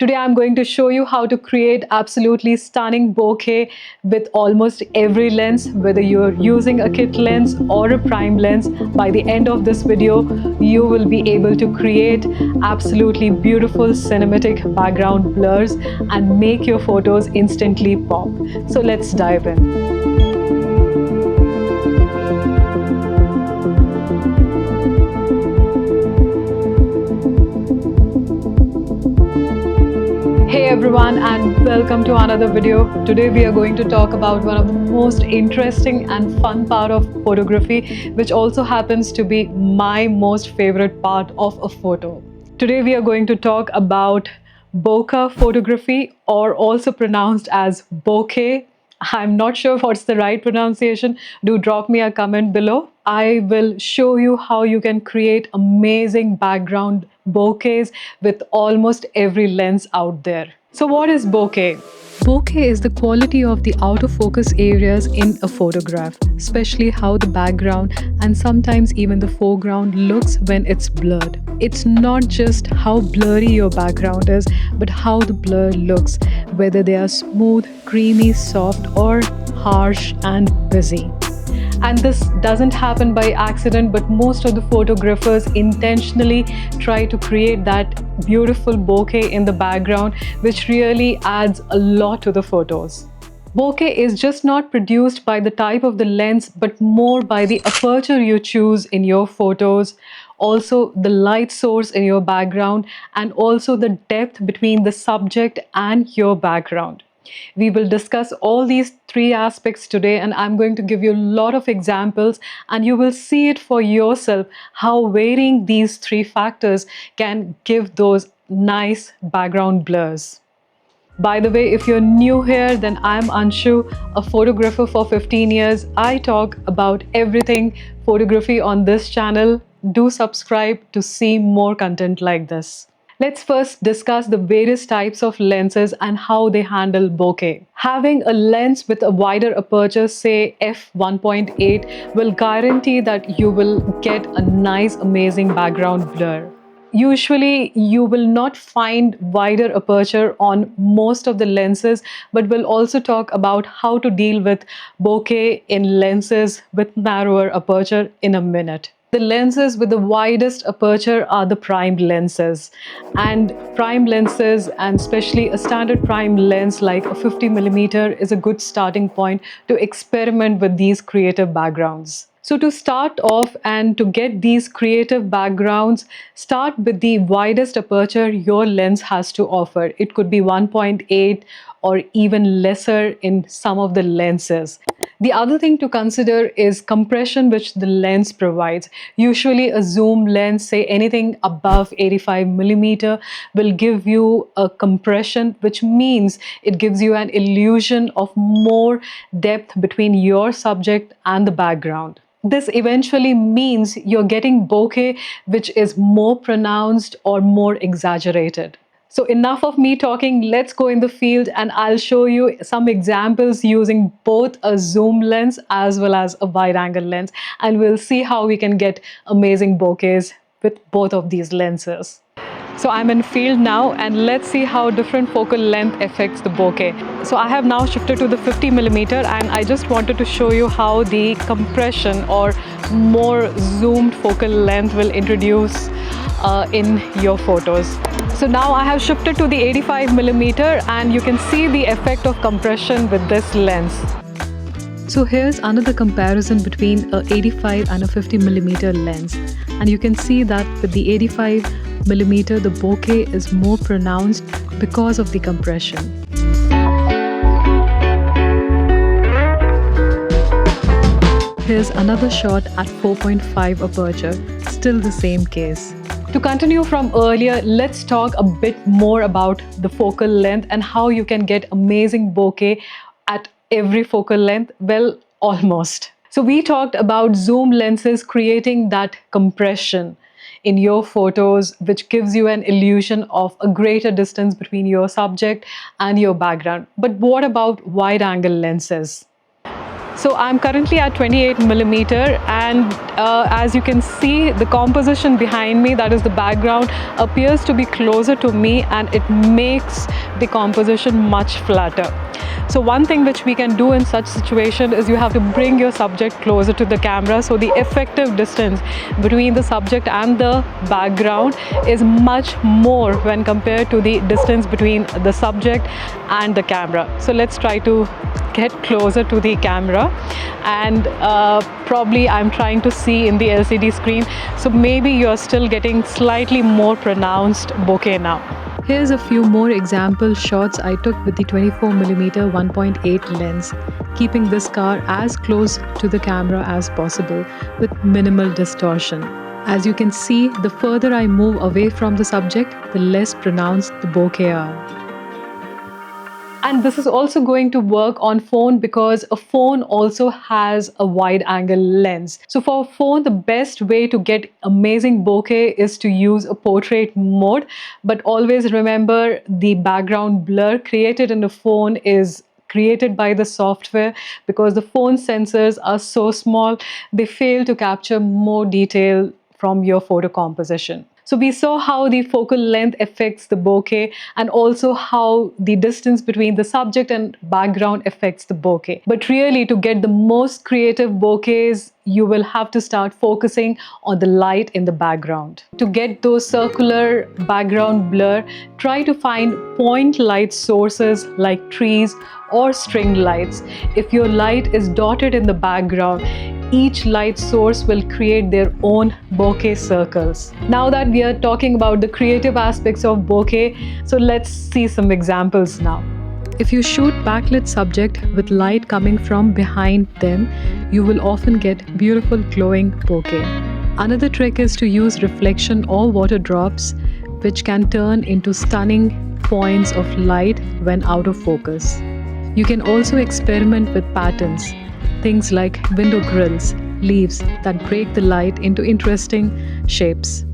Today I'm going to show you how to create absolutely stunning bokeh with almost every lens, whether you're using a kit lens or a prime lens. By the end of this video, you will be able to create absolutely beautiful cinematic background blurs and make your photos instantly pop. So let's dive in. Hey everyone, and welcome to another video. Today we are going to talk about one of the most interesting and fun part of photography, which also happens to be my most favorite part of a photo. Today we are going to talk about bokeh photography, or also pronounced as bokeh. I'm not sure what's the right pronunciation. Do drop me a comment below. I will show you how you can create amazing background bokehs with almost every lens out there. So what is bokeh? Bokeh is the quality of the out of focus areas in a photograph, especially how the background and sometimes even the foreground looks when it's blurred. It's not just how blurry your background is, but how the blur looks, whether they are smooth, creamy, soft, or harsh and busy. And this doesn't happen by accident, but most of the photographers intentionally try to create that beautiful bokeh in the background, which really adds a lot to the photos. Bokeh is just not produced by the type of the lens, but more by the aperture you choose in your photos, also the light source in your background, and also the depth between the subject and your background. We will discuss all these three aspects today, and I'm going to give you a lot of examples, and you will see it for yourself how varying these three factors can give those nice background blurs. By the way, if you're new here, then I'm Anshu, a photographer for 15 years. I talk about everything photography on this channel. Do subscribe to see more content like this. Let's first discuss the various types of lenses and how they handle bokeh. Having a lens with a wider aperture, say f1.8, will guarantee that you will get a nice, amazing background blur. Usually, you will not find wider aperture on most of the lenses, but we'll also talk about how to deal with bokeh in lenses with narrower aperture in a minute. The lenses with the widest aperture are the primed lenses. And prime lenses, and especially a standard prime lens like a 50mm, is a good starting point to experiment with these creative backgrounds. So to start off and to get these creative backgrounds, start with the widest aperture your lens has to offer. It could be 1.8 or even lesser in some of the lenses. The other thing to consider is compression, which the lens provides. Usually a zoom lens, say anything above 85mm, will give you a compression, which means it gives you an illusion of more depth between your subject and the background. This eventually means you're getting bokeh which is more pronounced or more exaggerated. So enough of me talking, let's go in the field and I'll show you some examples using both a zoom lens as well as a wide angle lens, and we'll see how we can get amazing bokehs with both of these lenses. So I'm in field now, and let's see how different focal length affects the bokeh. So I have now shifted to the 50mm, and I just wanted to show you how the compression or more zoomed focal length will introduce in your photos. So now I have shifted to the 85mm, and you can see the effect of compression with this lens. So here's another comparison between a 85 and a 50mm lens, and you can see that with the 85mm the bokeh is more pronounced because of the compression. Here's another shot at 4.5 aperture, still the same case. To continue from earlier, let's talk a bit more about the focal length and how you can get amazing bokeh at every focal length. Well, almost. So we talked about zoom lenses creating that compression in your photos, which gives you an illusion of a greater distance between your subject and your background. But what about wide angle lenses? So I'm currently at 28 millimeter, and as you can see, the composition behind me, that is the background, appears to be closer to me, and it makes the composition much flatter. So one thing which we can do in such situation is you have to bring your subject closer to the camera, so the effective distance between the subject and the background is much more when compared to the distance between the subject and the camera. So let's try to get closer to the camera, and probably I'm trying to see in the LCD screen, so maybe you're still getting slightly more pronounced bokeh now. Here's a few more example shots I took with the 24mm 1.8 lens, keeping this car as close to the camera as possible with minimal distortion. As you can see, the further I move away from the subject, the less pronounced the bokeh are. And this is also going to work on phone because a phone also has a wide angle lens. So for a phone, the best way to get amazing bokeh is to use a portrait mode. But always remember, the background blur created in the phone is created by the software, because the phone sensors are so small, they fail to capture more detail from your photo composition. So we saw how the focal length affects the bokeh, and also how the distance between the subject and background affects the bokeh. But really, to get the most creative bokehs, you will have to start focusing on the light in the background. To get those circular background blur, try to find point light sources like trees or string lights. If your light is dotted in the background, each light source will create their own bokeh circles. Now that we are talking about the creative aspects of bokeh, so let's see some examples now. If you shoot backlit subject with light coming from behind them, you will often get beautiful glowing bokeh. Another trick is to use reflection or water drops, which can turn into stunning points of light when out of focus. You can also experiment with patterns, things like window grills, leaves that break the light into interesting shapes.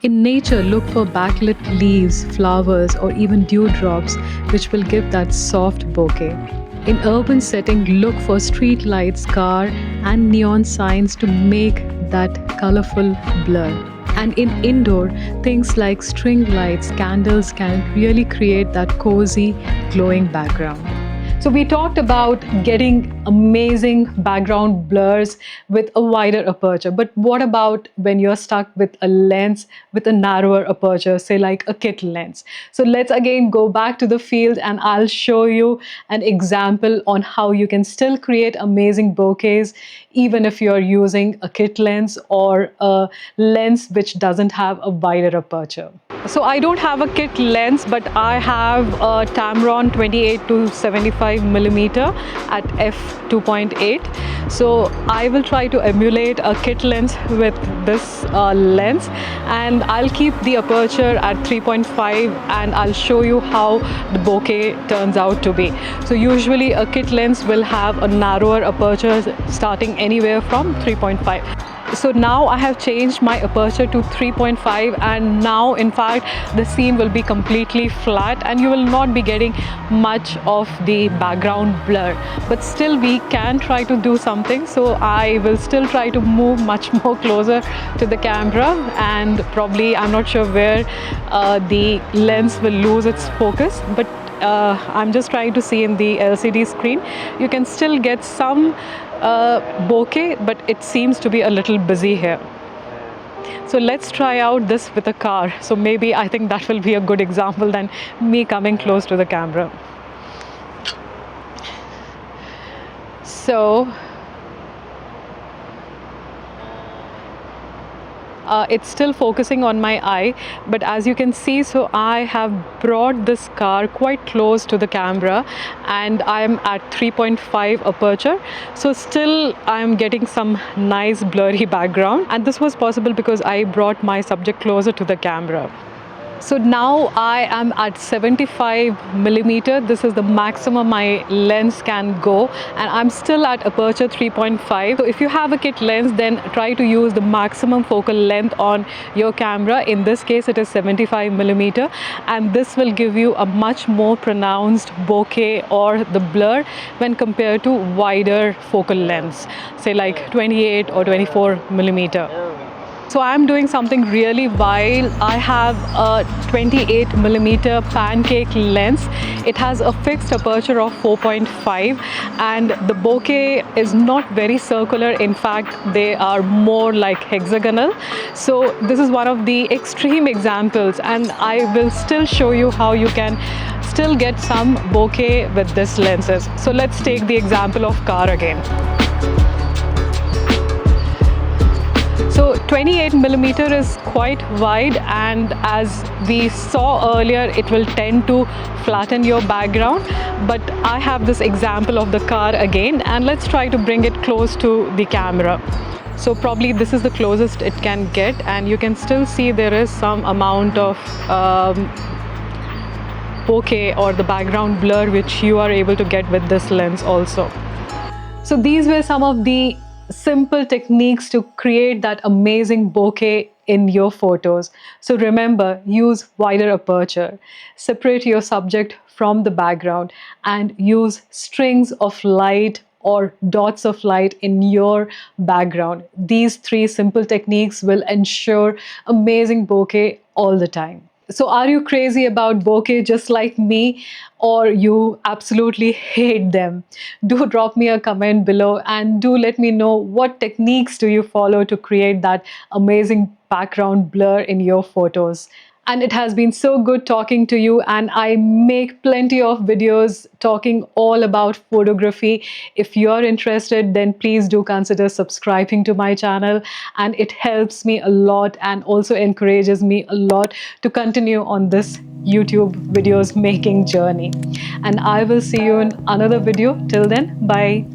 In nature, look for backlit leaves, flowers, or even dewdrops, which will give that soft bokeh. In urban setting, look for street lights, car, and neon signs to make that colorful blur. And in indoor, things like string lights, candles can really create that cozy, glowing background. So we talked about getting amazing background blurs with a wider aperture, but what about when you're stuck with a lens with a narrower aperture, say like a kit lens? So let's again go back to the field, and I'll show you an example on how you can still create amazing bokehs even if you're using a kit lens or a lens which doesn't have a wider aperture. So I don't have a kit lens, but I have a Tamron 28 to 75 millimeter at f2.8. So I will try to emulate a kit lens with this lens, and I'll keep the aperture at 3.5, and I'll show you how the bokeh turns out to be. So usually a kit lens will have a narrower aperture starting anywhere from 3.5. So now I have changed my aperture to 3.5, and now in fact the scene will be completely flat and you will not be getting much of the background blur, but still we can try to do something. So I will still try to move much more closer to the camera, and probably I'm not sure where the lens will lose its focus, but I'm just trying to see in the LCD screen. You can still get some bokeh, but it seems to be a little busy here. So let's try out this with a car. So maybe I think that will be a good example than me coming close to the camera. So it's still focusing on my eye, but as you can see, so I have brought this car quite close to the camera and I'm at 3.5 aperture. So still I'm getting some nice blurry background, and this was possible because I brought my subject closer to the camera. So now I am at 75 millimeter. This is the maximum my lens can go, and I'm still at aperture 3.5. So if you have a kit lens, then try to use the maximum focal length on your camera. In this case, it is 75 millimeter, and this will give you a much more pronounced bokeh or the blur when compared to wider focal lengths, say like 28 or 24 millimeter. So I'm doing something really wild. I have a 28 millimeter pancake lens. It has a fixed aperture of 4.5, and the bokeh is not very circular. In fact, they are more like hexagonal. So this is one of the extreme examples, and I will still show you how you can still get some bokeh with this lenses. So let's take the example of car again. So 28 millimeter is quite wide, and as we saw earlier, it will tend to flatten your background. But I have this example of the car again, and let's try to bring it close to the camera. So probably this is the closest it can get, and you can still see there is some amount of bokeh or the background blur which you are able to get with this lens also. So these were some of the simple techniques to create that amazing bokeh in your photos. So remember, use wider aperture, separate your subject from the background, and use strings of light or dots of light in your background. These three simple techniques will ensure amazing bokeh all the time. So are you crazy about bokeh just like me, or you absolutely hate them? Do drop me a comment below, and do let me know what techniques do you follow to create that amazing background blur in your photos. And it has been so good talking to you, and I make plenty of videos talking all about photography. If you're interested, then please do consider subscribing to my channel, and it helps me a lot and also encourages me a lot to continue on this YouTube videos making journey. And I will see you in another video. Till then, bye.